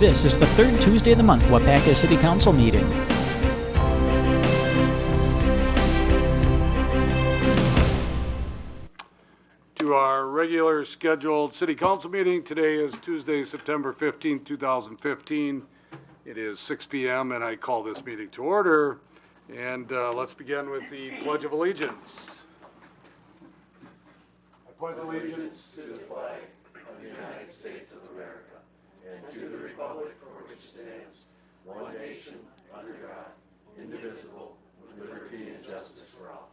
This is the third Tuesday of the month Waupaca City Council meeting. To our regular scheduled City Council meeting. Today is Tuesday, September 15, 2015. It is 6 p.m. and I call this meeting to order. And let's begin with the Pledge of Allegiance. I pledge allegiance to the flag of the United States of America and to the republic for which it stands, one nation, under God, indivisible, with liberty and justice for all.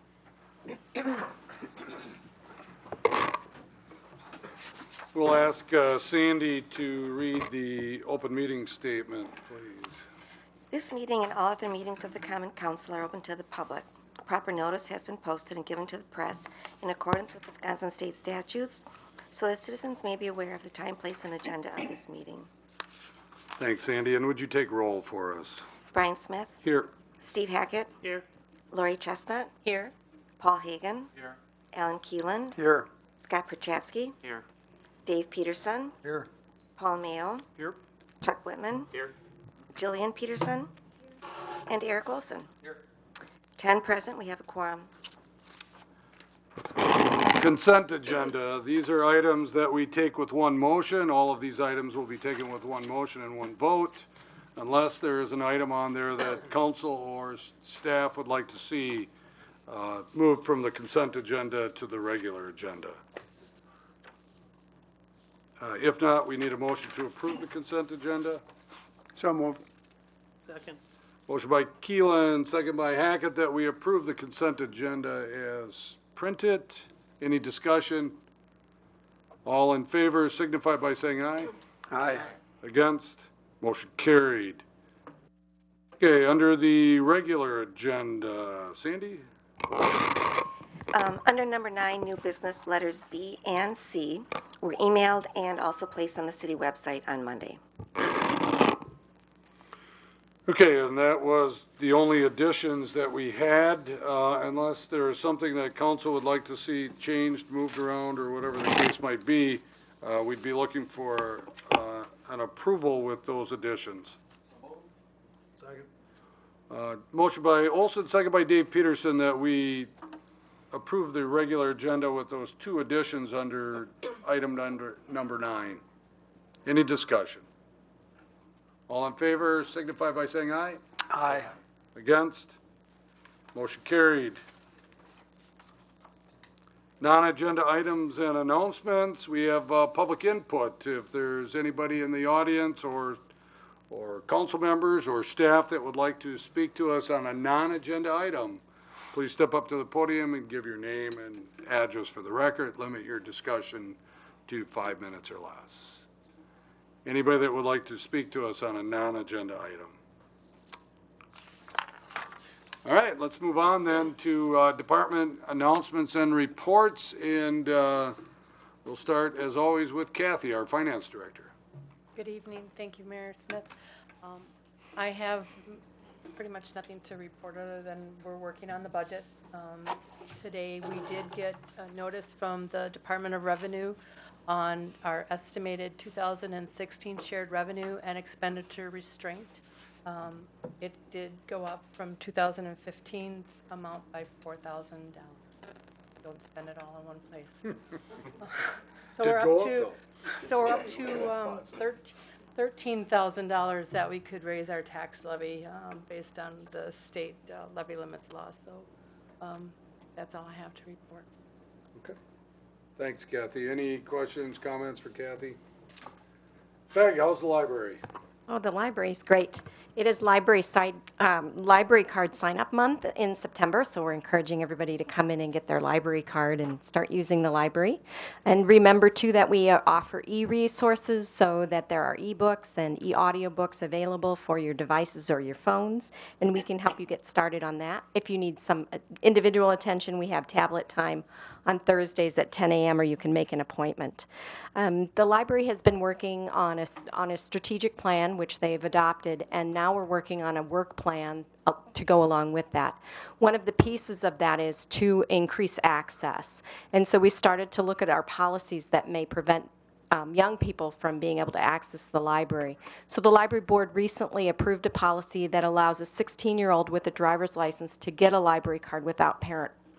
We'll ask Sandy to read the open meeting statement, please. This meeting and all other meetings of the Common Council are open to the public. Proper notice has been posted and given to the press in accordance with Wisconsin state statutes so that citizens may be aware of the time, place, and agenda of this meeting. Thanks, Sandy. And would you take roll for us? Brian Smith. Here. Steve Hackett. Here. Lori Chestnut. Here. Paul Hagan. Here. Alan Keeland. Here. Scott Perchatsky. Here. Dave Peterson. Here. Paul Mayo. Here. Chuck Whitman. Here. Jillian Peterson. And Eric Olson. Here. 10 present. We have a quorum. Consent agenda. These are items that we take with one motion. All of these items will be taken with one motion and one vote, unless there is an item on there that council or staff would like to see moved from the consent agenda to the regular agenda. If not, we need a motion to approve the consent agenda. So moved. Second. Motion by Keelan, second by Hackett, that we approve the consent agenda as printed. Any discussion? All in favor signify by saying aye. Aye. Against? Motion carried. Okay, under the regular agenda, Sandy? Under number 9, new business, letters B and C were emailed and also placed on the city website on Monday. Okay, and that was the only additions that we had, unless there's something that council would like to see changed, moved around, or whatever the case might be, we'd be looking for an approval with those additions. Second. Motion by Olson, second by Dave Peterson, that we approve the regular agenda with those two additions under item number 9. Any discussion? All in favor signify by saying aye. Aye. Against? Motion carried. Non-agenda items and announcements. We have public input. If there's anybody in the audience or council members or staff that would like to speak to us on a non-agenda item, please step up to the podium and give your name and address for the record. Limit your discussion to 5 minutes or less. Anybody that would like to speak to us on a non-agenda item? All right, let's move on then to department announcements and reports, and we'll start as always with Kathy, our finance director. Good evening. Thank you, Mayor Smith. I have pretty much nothing to report other than we're working on the budget. Today we did get a notice from the Department of Revenue on our estimated 2016 shared revenue and expenditure restraint. It did go up from 2015's amount by $4,000 down. Don't spend it all in one place. So we're up to $13,000 that we could raise our tax levy based on the state levy limits law. So that's all I have to report. Okay. Thanks, Kathy. Any questions, comments for Kathy? Peg, how's the library? Oh, the library's great. It is library card sign-up month in September, so we're encouraging everybody to come in and get their library card and start using the library. And remember, too, that we offer e-resources so that there are e-books and e-audiobooks available for your devices or your phones, and we can help you get started on that. If you need some individual attention, we have tablet time on Thursdays at 10 a.m., or you can make an appointment. The library has been working on a strategic plan, which they've adopted, and now we're working on a work plan to go along with that. One of the pieces of that is to increase access. And so we started to look at our policies that may prevent young people from being able to access the library. So the library board recently approved a policy that allows a 16-year-old with a driver's license to get a library card without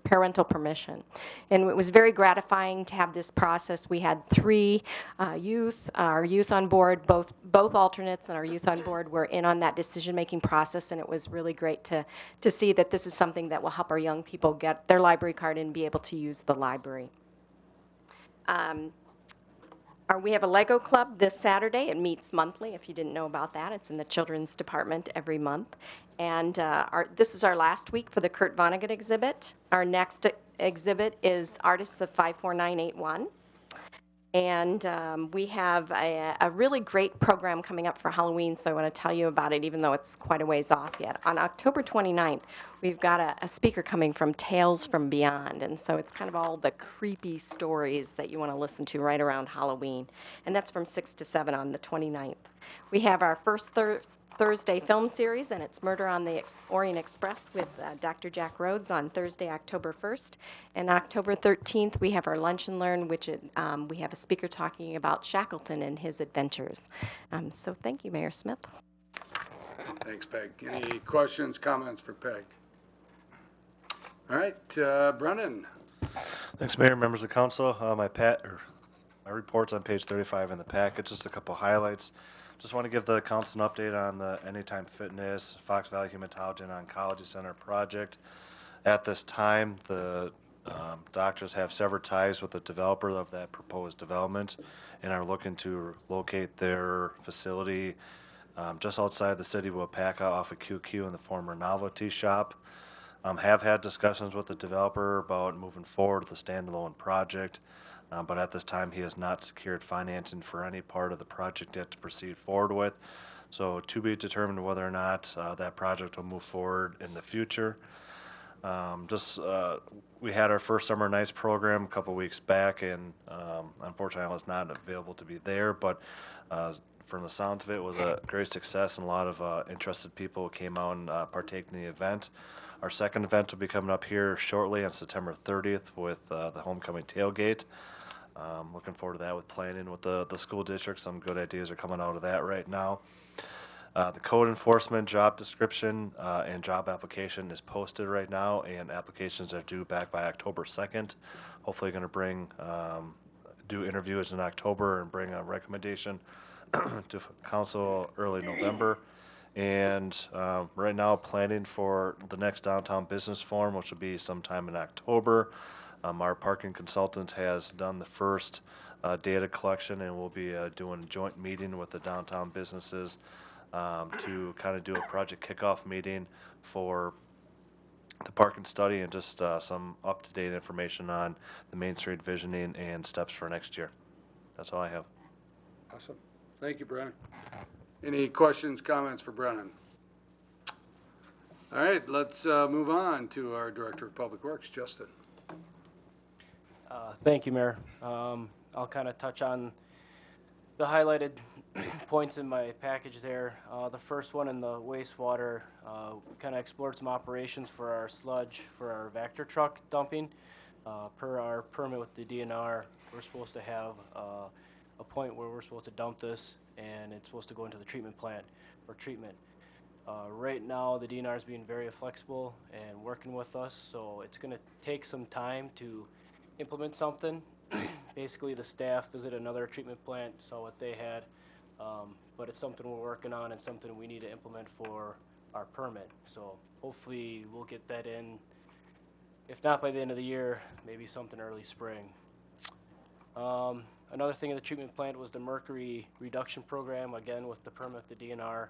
parental permission. And it was very gratifying to have this process. We had 3 youth, our youth on board, both alternates and our youth on board were in on that decision-making process, and it was really great to see that this is something that will help our young people get their library card and be able to use the library. We have a Lego club this Saturday. It meets monthly, if you didn't know about that. It's in the children's department every month. And this is our last week for the Kurt Vonnegut exhibit. Our next exhibit is Artists of 54981. And we have a really great program coming up for Halloween, so I want to tell you about it, even though it's quite a ways off yet. On October 29th, we've got a speaker coming from Tales from Beyond, and so it's kind of all the creepy stories that you want to listen to right around Halloween. And that's from 6 to 7 on the 29th. We have our first Thursday film series, and it's Murder on the Orient Express with Dr. Jack Rhodes on Thursday, October 1st. And October 13th, we have our Lunch and Learn, which we have a speaker talking about Shackleton and his adventures. So thank you, Mayor Smith. Thanks, Peg. Any questions, comments for Peg? All right, Brennan. Thanks, Mayor, members of council. My report's on page 35 in the packet. Just a couple highlights. Just want to give the council an update on the Anytime Fitness Fox Valley Hematology and Oncology Center project. At this time, the doctors have severed ties with the developer of that proposed development and are looking to locate their facility just outside the city of Waupaca off of QQ in the former Novelty Shop. Have had discussions with the developer about moving forward with the standalone project, but at this time he has not secured financing for any part of the project yet to proceed forward with. So to be determined whether or not that project will move forward in the future. We had our first Summer Nights program a couple weeks back, and unfortunately I was not available to be there, but from the sound of it, was a great success, and a lot of interested people came out and partake in the event. Our second event will be coming up here shortly on September 30th with the homecoming tailgate. Looking forward to that with planning with the school district. Some good ideas are coming out of that right now. The code enforcement job description and job application is posted right now, and applications are due back by October 2nd. Hopefully going to do interviews in October and bring a recommendation to council early November. And right now planning for the next downtown business forum, which will be sometime in October. Our parking consultant has done the first data collection, and we'll be doing a joint meeting with the downtown businesses to kind of do a project kickoff meeting for the parking study and just some up-to-date information on the Main Street visioning and steps for next year. That's all I have. Awesome. Thank you, Brennan. Any questions, comments for Brennan? All right, let's move on to our Director of Public Works, Justin. Thank you, Mayor. I'll kind of touch on the highlighted points in my package there. The first one in the wastewater, kind of explored some operations for our sludge for our Vector truck dumping. Per our permit with the DNR, we're supposed to have a point where we're supposed to dump this, and it's supposed to go into the treatment plant for treatment. Right now, the DNR is being very flexible and working with us, so it's going to take some time to implement something. Basically, the staff visited another treatment plant, saw what they had, but it's something we're working on and something we need to implement for our permit. So hopefully we'll get that in, if not by the end of the year, maybe something early spring. Another thing in the treatment plant was the mercury reduction program, again with the permit with the DNR.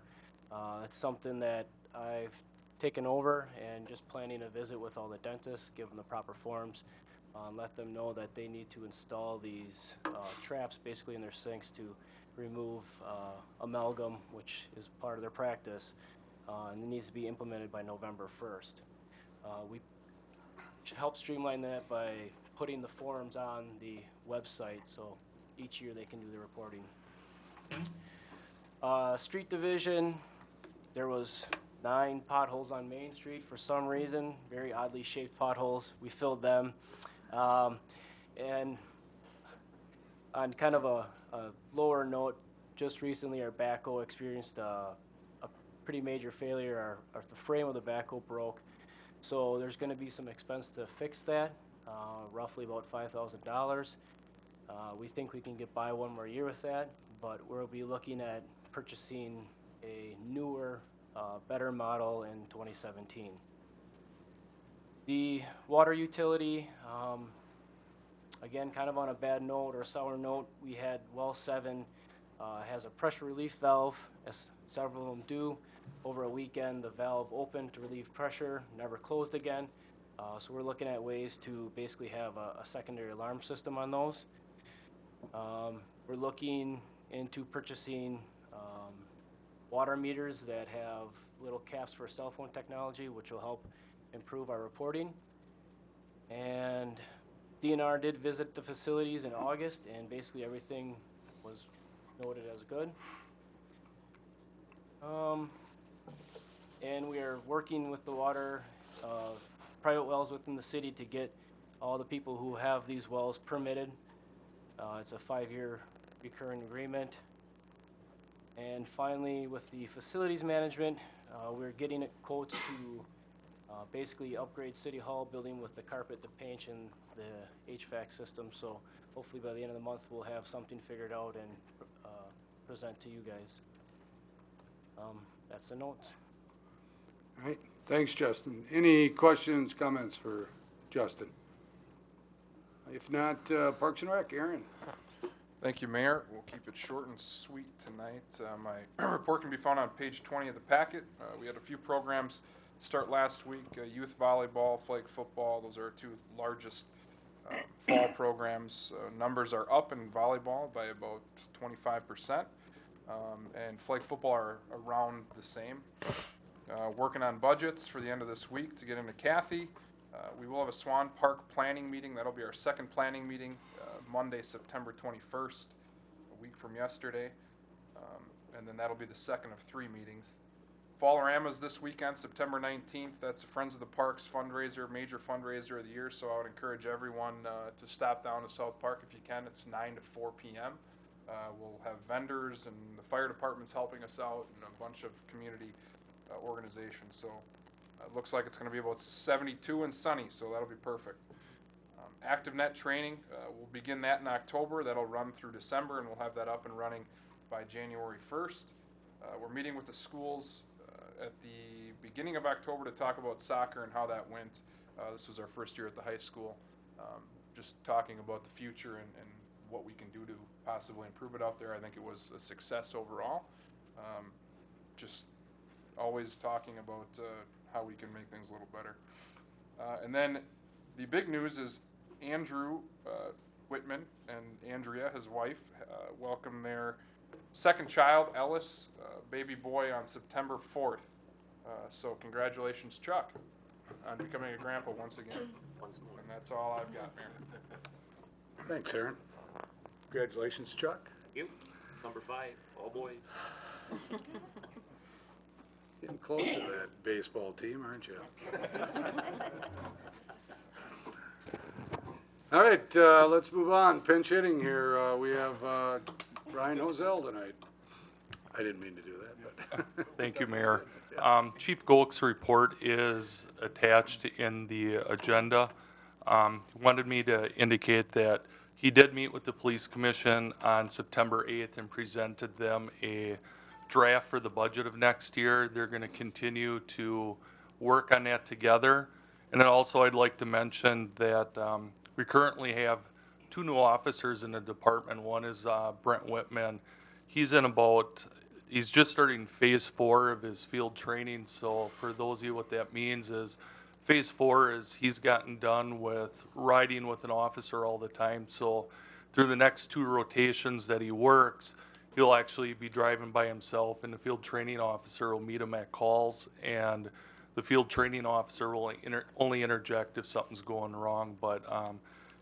It's something that I've taken over and just planning a visit with all the dentists, give them the proper forms, let them know that they need to install these traps basically in their sinks to remove amalgam, which is part of their practice, and it needs to be implemented by November 1st. We help streamline that by putting the forms on the website, so each year they can do the reporting. Street division, there was 9 potholes on Main Street for some reason, very oddly shaped potholes. We filled them, and On kind of a lower note, just recently our backhoe experienced a pretty major failure. The frame of the backhoe broke. So there's going to be some expense to fix that, roughly about $5,000. We think we can get by one more year with that, but we'll be looking at purchasing a newer, better model in 2017. The water utility, again, kind of on a bad note or sour note, we had well 7 has a pressure relief valve, as several of them do. Over a weekend, the valve opened to relieve pressure, never closed again. So we're looking at ways to basically have a secondary alarm system on those. We're looking into purchasing water meters that have little caps for cell phone technology, which will help improve our reporting. And DNR did visit the facilities in August, and basically everything was noted as good. And we are working with the water private wells within the city to get all the people who have these wells permitted. It's a 5-year recurring agreement. And finally, with the facilities management, we're getting quotes to basically upgrade City Hall building with the carpet, the paint, and the HVAC system. So hopefully by the end of the month, we'll have something figured out and present to you guys. That's the notes. All right, thanks, Justin. Any questions, comments for Justin? If not, Parks and Rec, Aaron. Thank you, Mayor. We'll keep it short and sweet tonight. My report can be found on page 20 of the packet. We had a few programs start last week, youth volleyball, flag football. Those are our 2 largest fall programs. Numbers are up in volleyball by about 25%, and flag football are around the same. Working on budgets for the end of this week to get into Kathy. We will have a Swan Park planning meeting. That'll be our second planning meeting, Monday, September 21st, a week from yesterday. And then that'll be the second of 3 meetings. Fallorama's this weekend, September 19th. That's a Friends of the Parks fundraiser, major fundraiser of the year. So I would encourage everyone to stop down to South Park if you can. It's 9 to 4 p.m. We'll have vendors, and the fire department's helping us out, and a bunch of community organizations. So it looks like it's going to be about 72 and sunny, so that'll be perfect. ActiveNet training, we'll begin that in October. That'll run through December, and we'll have that up and running by January 1st. We're meeting with the schools at the beginning of October to talk about soccer and how that went. This was our first year at the high school. Just talking about the future and what we can do to possibly improve it out there. I think it was a success overall. Just always talking about how we can make things a little better. And then the big news is Andrew Whitman and Andrea, his wife, welcomed their second child, Ellis, baby boy, on September 4th. So congratulations, Chuck, on becoming a grandpa once again. And that's all I've got, Mayor. Thanks, Aaron. Congratulations, Chuck. Thank you. Number 5, all boys. Getting close to that baseball team, aren't you? All right, let's move on. Pinch hitting here. We have Ryan Hozell tonight. I didn't mean to do that, but. Thank you, Mayor. Chief Golk's report is attached in the agenda. He wanted me to indicate that he did meet with the Police Commission on September 8th and presented them a draft for the budget of next year. They're going to continue to work on that together. And then also I'd like to mention that we currently have 2 new officers in the department. One is Brent Whitman. He's just starting phase 4 of his field training. So for those of you, what that means is phase 4 is he's gotten done with riding with an officer all the time. So through the next 2 rotations that he works, he'll actually be driving by himself, and the field training officer will meet him at calls, and the field training officer will only interject if something's going wrong. But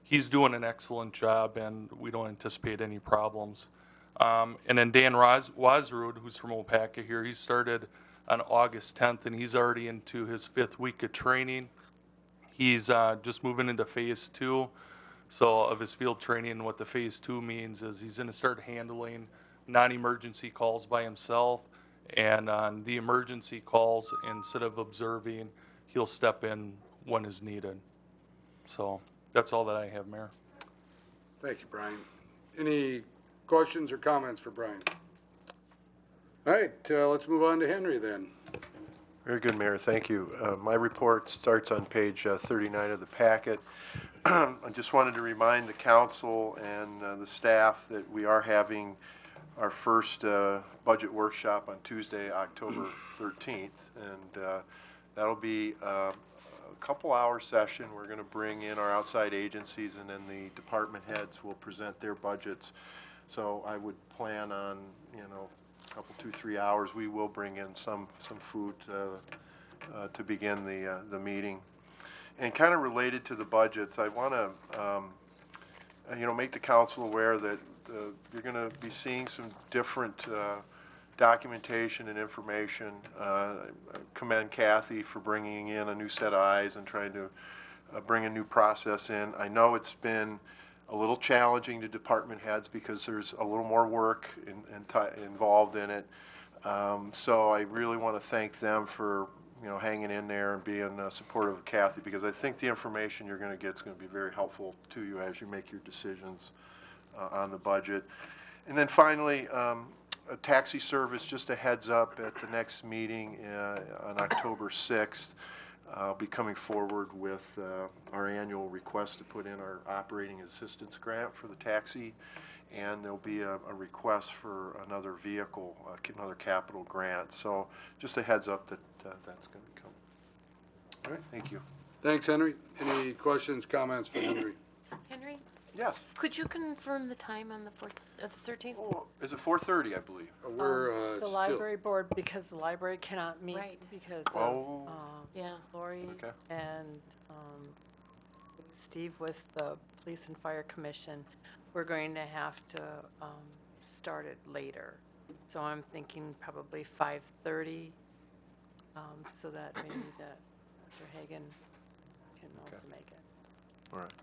he's doing an excellent job, and we don't anticipate any problems. And then Dan Wasrud, who's from Waupaca here, he started on August 10th, and he's already into his 5th week of training. He's just moving into phase 2. So of his field training, what the phase 2 means is he's going to start handling non-emergency calls by himself. And on the emergency calls, instead of observing, he'll step in when is needed. So that's all that I have, Mayor. Thank you, Brian. Any questions or comments for Brian? All right, let's move on to Henry then. Very good, Mayor. Thank you. My report starts on page 39 of the packet. I just wanted to remind the council and the staff that we are having our first budget workshop on Tuesday, October 13th, and that'll be a couple-hour session. We're going to bring in our outside agencies, and then the department heads will present their budgets. So I would plan on, a couple, 2-3 hours. We will bring in some food to begin the meeting. And kind of related to the budgets, I want to, make the council aware that you're going to be seeing some different documentation and information. I commend Kathy for bringing in a new set of eyes and trying to bring a new process in. I know it's been a little challenging to department heads because there's a little more work involved in it. So I really want to thank them for hanging in there and being supportive of Kathy, because I think the information you're going to get is going to be very helpful to you as you make your decisions on the budget. And then finally, a taxi service, just a heads up, at the next meeting on October 6th, I'll be coming forward with our annual request to put in our operating assistance grant for the taxi, and there'll be a request for another vehicle, another capital grant. So just a heads up that that's going to come. All right, thank you. Thanks, Henry. Any questions, comments for Henry? Henry, Yes. could you confirm the time on the 13th? Oh, is it 4:30, I believe? We're The library board, because the library cannot meet Right. because Oh. of Yeah. Lori Okay. and Steve with the Police and Fire Commission, we're going to have to start it later. So I'm thinking probably 5:30, so that maybe that Mr. Hagan can also make it. All right.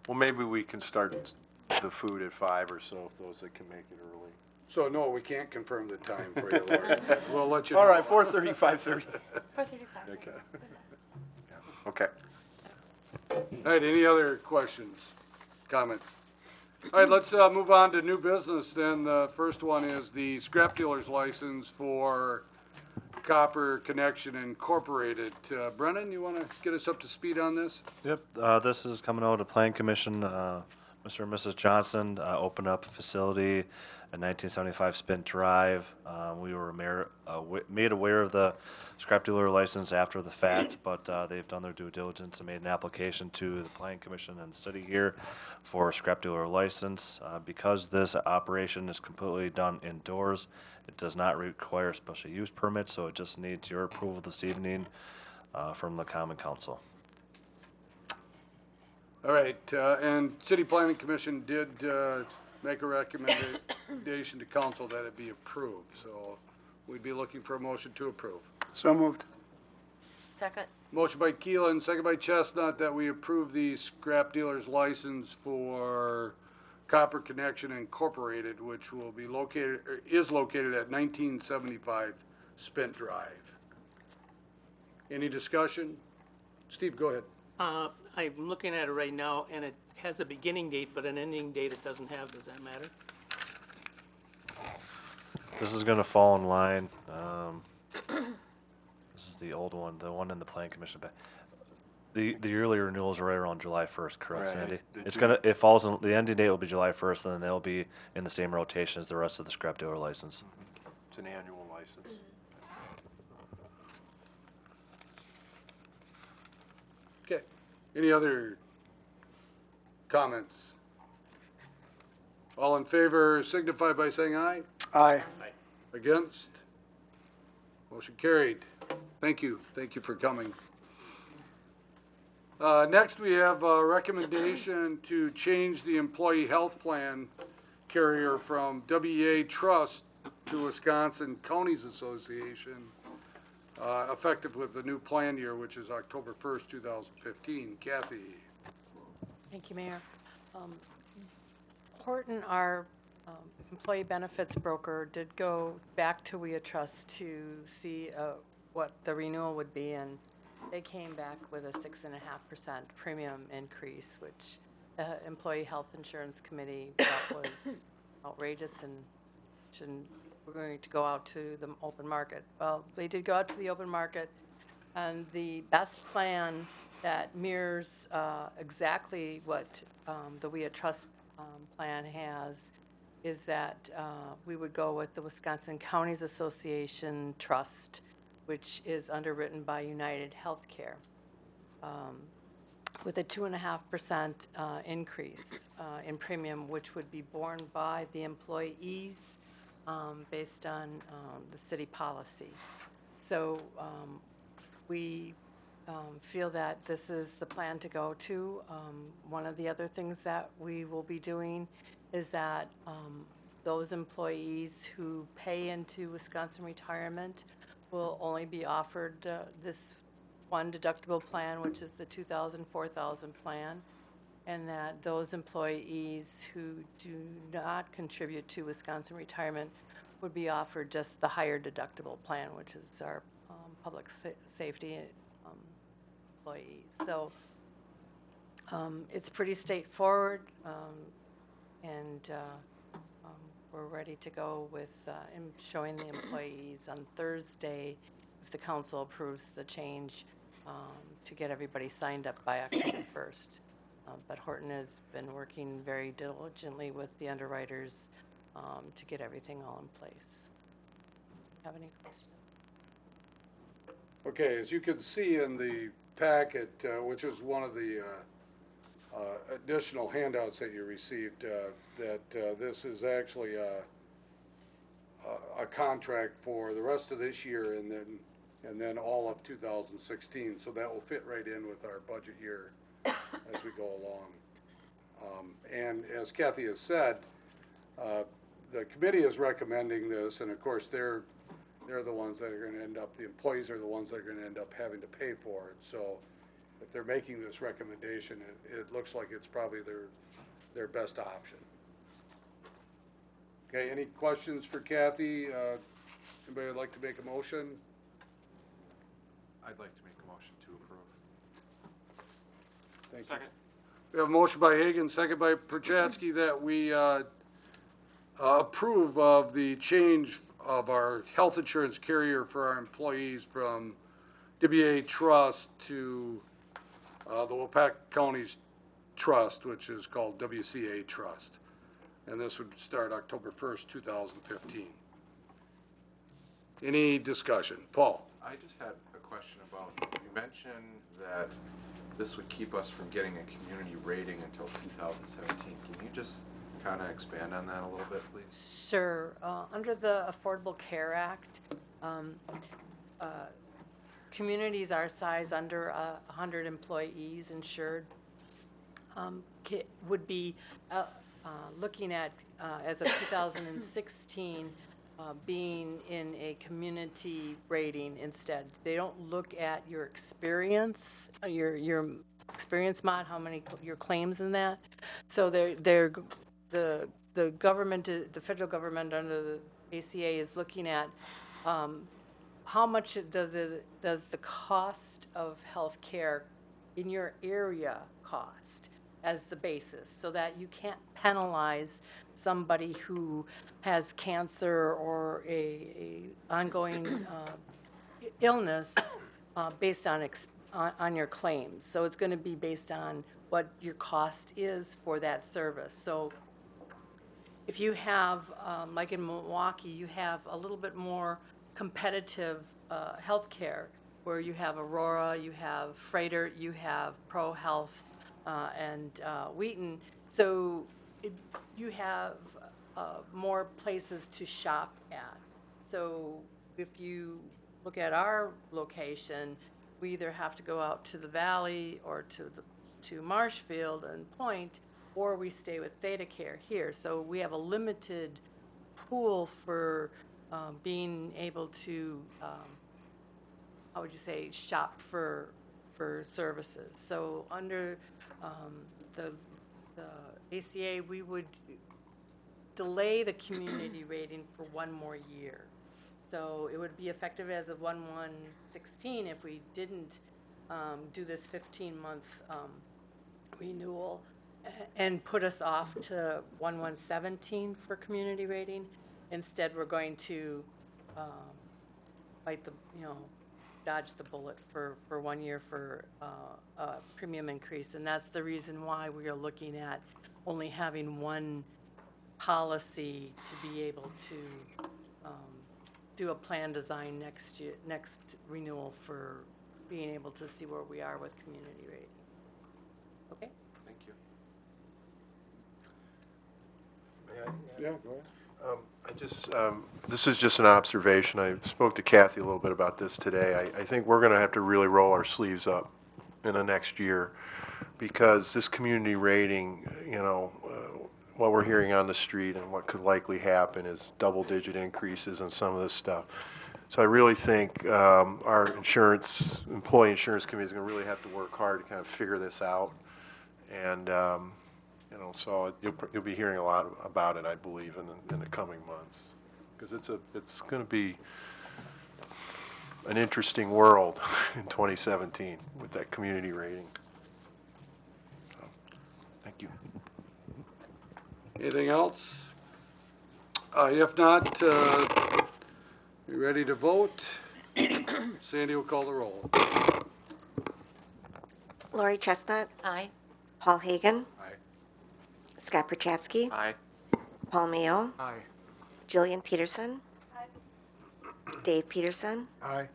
Well, maybe we can start the food at 5 or so, if those that can make it early. So no, we can't confirm the time for you, Lori. We'll let you know. All right, 4:30, 5:30. 4:35. Okay. Yeah. Okay. All right, any other questions, comments? All right, let's move on to new business then. The first one is the scrap dealer's license for Copper Connection Incorporated. Brennan, you want to get us up to speed on this? Yep, this is coming out of Plan Commission. Mr. and Mrs. Johnson opened up a facility in 1975 Spint Drive. We were made aware of the scrap dealer license after the fact, but they've done their due diligence and made an application to the Plan Commission and the city here for a scrap dealer license. Because this operation is completely done indoors, it does not require a special use permit, so it just needs your approval this evening from the Common Council. All right, and City Planning Commission did make a recommendation to council that it be approved, so we'd be looking for a motion to approve. So moved. Second. Motion by Keelan, second by Chestnut, that we approve the scrap dealer's license for Copper Connection Incorporated, which will be located, or is located at 1975 Spent Drive. Any discussion? Steve, go ahead. I'm looking at it right now, and it has a beginning date, but an ending date it doesn't have. Does that matter? This is going to fall in line. This is the old one, the one in the Plan Commission. The yearly renewals are right around July 1st, correct, Right. Sandy? The It falls in, the ending date will be July 1st, and then they'll be in the same rotation as the rest of the scrap dealer license. It's an annual license. Okay. Any other comments? All in favor signify by saying aye. Aye. Against? Motion carried. Thank you. Thank you for coming. Next, we have a recommendation to change the employee health plan carrier from WEA Trust to Wisconsin Counties Association, effective with the new plan year, which is October 1st, 2015. Kathy? Thank you, Mayor. Um, Horton, our employee benefits broker, did go back to We Trust to see what the renewal would be, and they came back with a 6.5% premium increase, which the Employee Health Insurance Committee thought was outrageous and shouldn't, we're going to go out to the open market. Well, they did go out to the open market, and the best plan that mirrors exactly what the We Trust plan has is that we would go with the Wisconsin Counties Association Trust, which is underwritten by United Healthcare, with a 2.5% increase in premium, which would be borne by the employees based on the city policy. So we feel that this is the plan to go to. One of the other things that we will be doing is that those employees who pay into Wisconsin Retirement will only be offered this one deductible plan, which is the 2,000, 4,000 plan, and that those employees who do not contribute to Wisconsin Retirement would be offered just the higher deductible plan, which is our public safety employees. So it's pretty straightforward, and we're ready to go with showing the employees on Thursday, if the council approves the change, to get everybody signed up by October 1st. But Horton has been working very diligently with the underwriters to get everything all in place. Have any questions? Okay, as you can see in the packet, which is one of the additional handouts that you received, that this is actually a contract for the rest of this year and then all of 2016. So that will fit right in with our budget year as we go along. And as Kathy has said, the committee is recommending this, and of course they're the ones that are going to end up, the employees are the ones that are going to end up having to pay for it. So if they're making this recommendation, it looks like it's probably their best option. Okay, any questions for Kathy? Anybody would like to make a motion? I'd like to make a motion to approve. Thank you. Second. We have a motion by Hagan, second by Perchatsky, that we approve of the change of our health insurance carrier for our employees from WA Trust to the Waupaca County's Trust, which is called WCA Trust. And this would start October 1st, 2015. Any discussion? Paul? I just had a question about, you mentioned that this would keep us from getting a community rating until 2017. Can you just kind of expand on that a little bit, please? Sure. Under the Affordable Care Act, communities our size, under 100 employees insured, would be looking at, as of 2016, being in a community rating instead. They don't look at your experience, your experience mod, how many your claims in that. So the government, the federal government under the ACA is looking at how much does the cost of health care in your area cost as the basis, so that you can't penalize somebody who has cancer or a ongoing illness based on your claims. So it's going to be based on what your cost is for that service. So if you have, like in Milwaukee, you have a little bit more competitive health care, where you have Aurora, you have Freighter, you have Pro Health, and Wheaton. So you have more places to shop at. So if you look at our location, we either have to go out to the Valley or to Marshfield and Point, or we stay with Theta Care here. So we have a limited pool for being able to, how would you say, shop for services. So under the ACA, we would delay the community rating for one more year. So it would be effective as of 1/1/16 if we didn't do this 15-month renewal and put us off to 1/1/17 for community rating. Instead, we're going to bite the, dodge the bullet for 1 year for a premium increase. And that's the reason why we are looking at only having one policy to be able to do a plan design next renewal for being able to see where we are with community rating. Okay? Thank you. Yeah, go ahead. This is just an observation. I spoke to Kathy a little bit about this today. I think we're going to have to really roll our sleeves up in the next year, because this community rating, what we're hearing on the street and what could likely happen is double-digit increases in some of this stuff. So I really think our employee insurance committee is going to really have to work hard to kind of figure this out. And so you'll be hearing a lot about it, I believe, in the coming months, because it's going to be an interesting world in 2017 with that community rating. So, thank you. Anything else? If not, you ready to vote? Sandy will call the roll. Lori Chestnut, Aye. Paul Hagan, Aye. Scott Perchatsky, Aye. Paul Mayo, Aye. Jillian Peterson, Dave Peterson, Aye.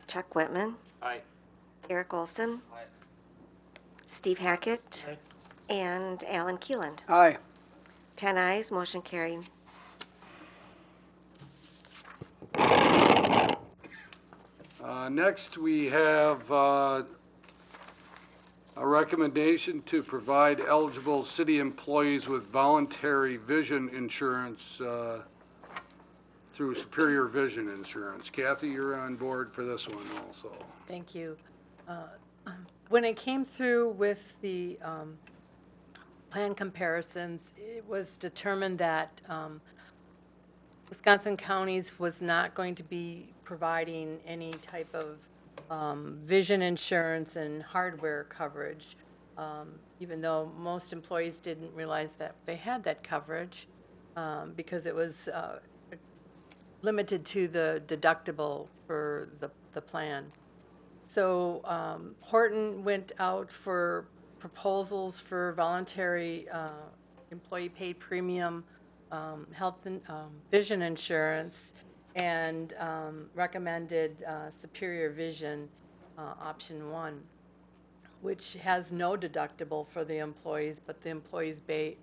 Chuck Whitman, Aye. Eric Olson, Aye. Steve Hackett, Aye. and Alan Keeland. Aye. 10 ayes, motion carried. Next, we have a recommendation to provide eligible city employees with voluntary vision insurance through Superior Vision Insurance. Kathy, you're on board for this one also. Thank you. When it came through with the plan comparisons, it was determined that Wisconsin counties was not going to be providing any type of vision insurance and hardware coverage, even though most employees didn't realize that they had that coverage because it was limited to the deductible for the plan. So Horton went out for proposals for voluntary employee paid premium health and vision insurance, and recommended Superior Vision option 1, which has no deductible for the employees, but the employees pay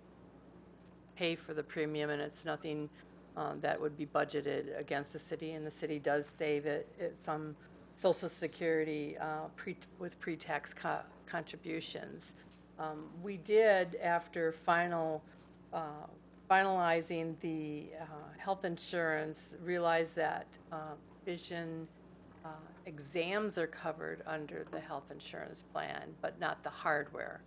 for the premium, and it's nothing that would be budgeted against the city, and the city does save it some Social Security with pre-tax contributions. We did, after finalizing the health insurance, realize that vision exams are covered under the health insurance plan, but not the hardware.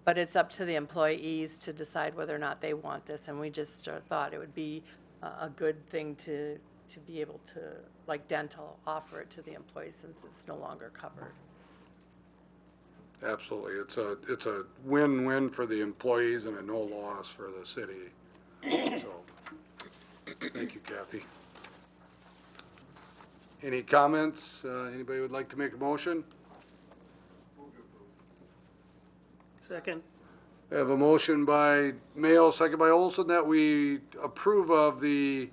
But it's up to the employees to decide whether or not they want this, and we just thought it would be a good thing to be able to, like dental, offer it to the employees since it's no longer covered. Absolutely. It's a win-win for the employees and a no loss for the city. So, thank you, Kathy. Any comments? Anybody would like to make a motion? Second. I have a motion by Mayo, second by Olson, that we approve of the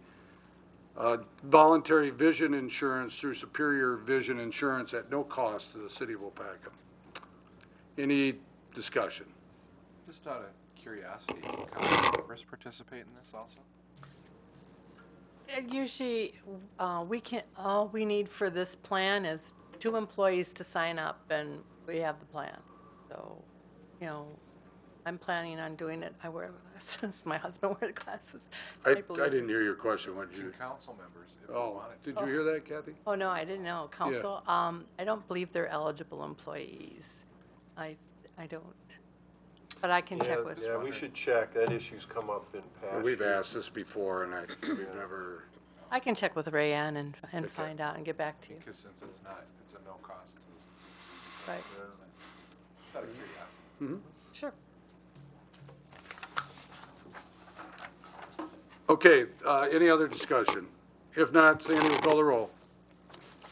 voluntary vision insurance through Superior Vision Insurance at no cost to the city of Waupaca. Any discussion? Just out of curiosity, do council members participate in this also? Usually, all we need for this plan is 2 employees to sign up, and we have the plan. So, I'm planning on doing it. I wear glasses. My husband wears glasses. I believe didn't it's- hear your question. What did you? Can council members, if they Oh, wanted. did you hear that, Kathy? Oh, no, I didn't know. Council, I don't believe they're eligible employees. I don't. But I can check with. Yeah, we should check. That issue's come up in past We've years. asked this before, and we've never, I can check with Rayanne and Okay. find out and get back to you. Because since it's not, it's a no cost to the citizens. Right. Out of curiosity. Sure. Okay, any other discussion? If not, Sandy will call the roll.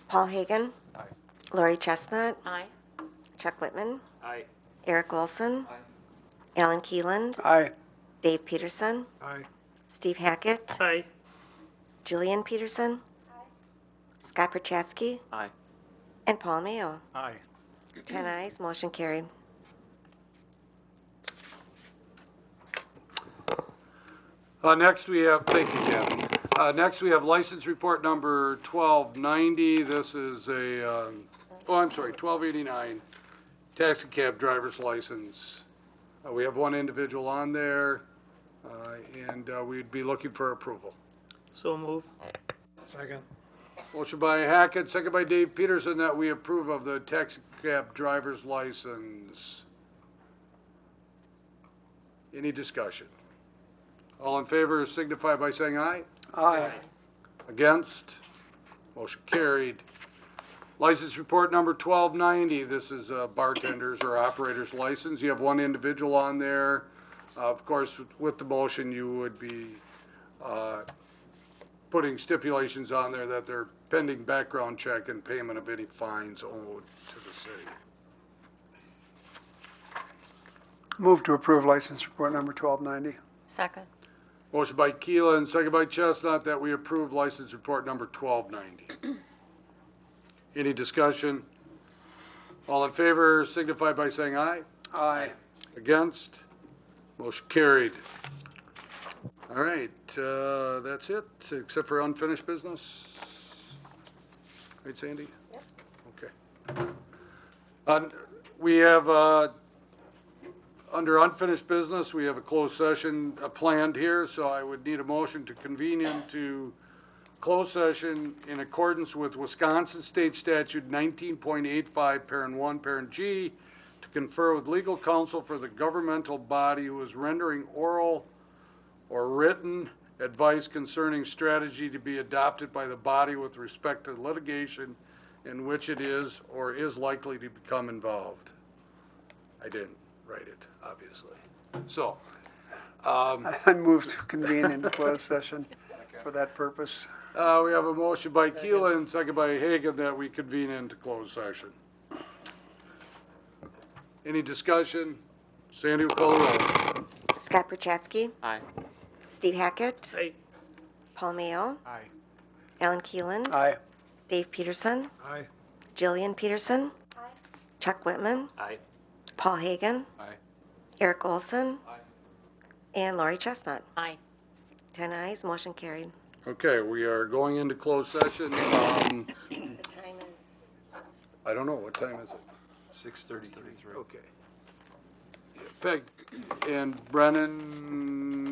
Paul Hagan. Aye. Lori Chestnut. Aye. Chuck Whitman. Aye. Eric Olson. Alan Keeland. Aye. Dave Peterson. Aye. Steve Hackett. Aye. Jillian Peterson. Scott Perchatsky. Aye. And Paul Mayo. Aye. 10 ayes, motion carried. Next we have, thank you, Kathy. Next we have license report number 1290. This is a, 1289, taxi cab driver's license. We have one individual on there, and we'd be looking for approval. So move. Second. Motion by Hackett, second by Dave Peterson, that we approve of the taxi cab driver's license. Any discussion? All in favor signify by saying aye. Aye. Against? Motion carried. License report number 1290, this is a bartender's or operator's license. You have one individual on there. Of course, with the motion, you would be putting stipulations on there that they're pending background check and payment of any fines owed to the city. Move to approve license report number 1290. Second. Motion by Keelan, second by Chestnut, that we approve license report number 1290. Any discussion? All in favor signify by saying aye. Aye. Against? Motion carried. All right, that's it, except for unfinished business. Right, Sandy? Yep. Okay. We have, under unfinished business, we have a closed session planned here, so I would need a motion to convene into closed session in accordance with Wisconsin State Statute 19.85, Parent 1, Parent G, to confer with legal counsel for the governmental body who is rendering oral or written advice concerning strategy to be adopted by the body with respect to litigation in which it is or is likely to become involved. I didn't write it, obviously. So, I move to convene into closed session for that purpose. we have a motion by Keelan, second by Hagan, that we convene into closed session. Any discussion? Sandy will call the roll. Scott Perchatsky. Aye. Steve Hackett. Aye. Paul Mayo. Aye. Alan Keeland. Aye. Dave Peterson. Aye. Jillian Peterson. Chuck Whitman. Aye. Paul Hagan. Aye. Eric Olson. Aye. And Lori Chestnut. Aye. 10 ayes, motion carried. Okay, we are going into closed session. The time is... I don't know, what time is it? 6:33. Okay. Yeah, Peg and Brennan,